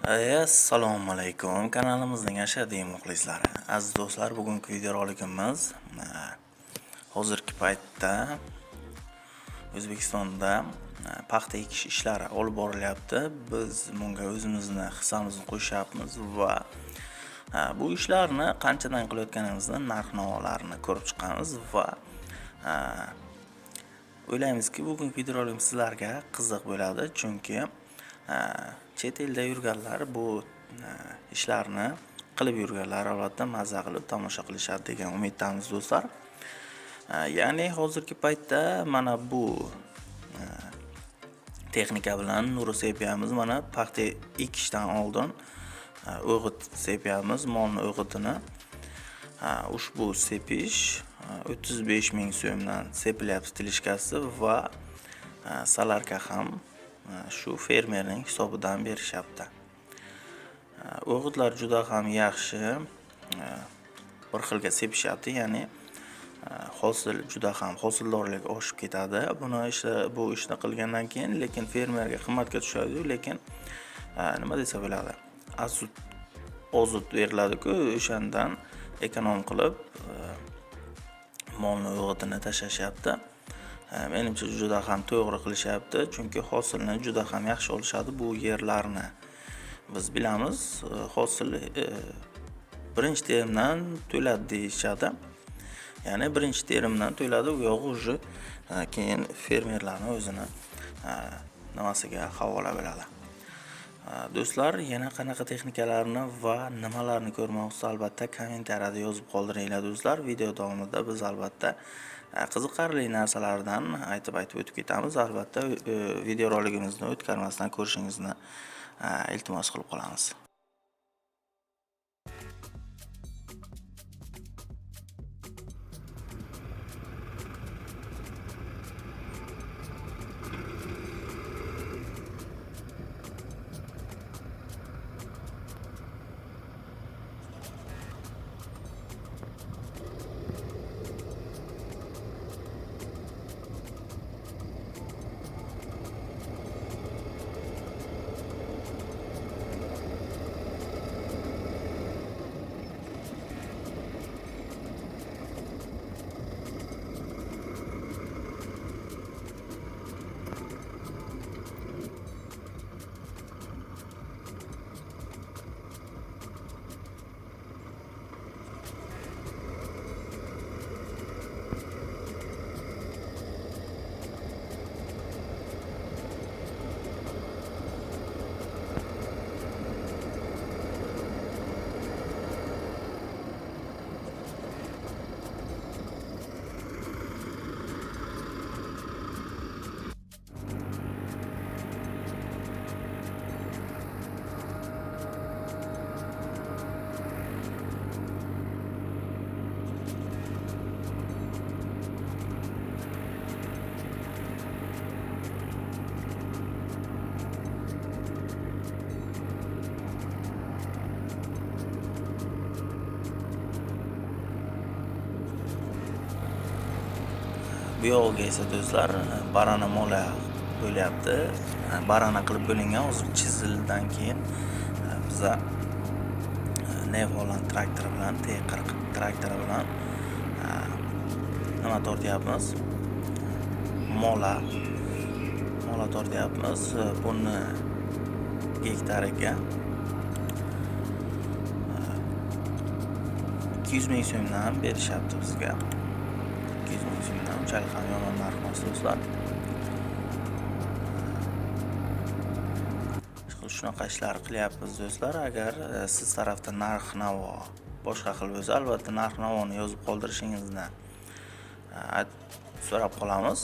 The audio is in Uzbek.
Assalomu alaykum, kanalimizning ashaddiy muxlislari. Aziz do'stlar, bugungi videorolikimiz hozirgi paytda O'zbekistonda paxta ekish ishlari olib borilyapti. Biz bunga o'zimizni hissamizni qo'shyapmiz va bu ishlarni qanchadan qilayotganimizni, narx-navolarini ko'rib chiqamiz va o'ylaymizki, bugungi videorolik sizlarga qiziq bo'ladi, chunki chet elda yurganlar bu ishlarni qilib yurganlar albatta mazza qilib tomosha qilishadi degan umiddamiz do'stlar. Ya'ni hozirgi paytda mana bu texnika bilan nur sepyapmiz. Mana paxta ekishdan oldin o'g'it sepyapmiz, molni o'g'itini. Ushbu sepish 35 ming so'mdan sepilyapti tilishkasi va salarka ham shu fermerning hisobidan berishyapti. O'g'itlar juda ham yaxshi bir xilga sepishyapti, ya'ni hosil juda ham hosildorlik oshib ketadi. Bu ishni qilgandan keyin lekin fermerga qimmatga tushadi, lekin nima desa bo'ladi? Ozut beriladi-ku, o'shandan ekonom qilib molni o'g'itini tashlashyapti. Menimcha juda ham to'g'ri qilishyapti, chunki hosilni juda ham yaxshi olishadi bu yerlarni. Biz bilamiz, hosil birinchi terimdan to'ladi deyishadi. Ya'ni birinchi terimdan to'ladi, u yog'i уже keyin fermerlarning o'zini nimasiga havola bo'ladi. Do'stlar, yana qanaqa texnikalarni va nimalarni ko'rmoqchisiz, albatta kommentariyada yozib qoldiringlar do'stlar. Video davomida biz albatta qiziqarli narsalardan aytib o'tib ketamiz. Albatta videoroligimizni o'tkarmasdan ko'rishingizni iltimos qilib qolamiz. Bu yog'iga esa do'stlar barana mola bo'lyapti. Barana qilib bo'lingan hozir chizildan keyin biza Nevolan traktori bilan, T40 traktori bilan nima tortyapmiz? Mola tortyapmiz. Buni gektariga 200 ming so'mdan berishyapti bizga. 200 ming so'mdan unchalik ham yomon narx emas do'stlar. Shunaqa ishlar qilyapmiz do'stlar. Agar siz tarafda narx-navo boshqa xil bo'lsa, albatta narx-navoni yozib qoldirishingizni so'rab qolamiz.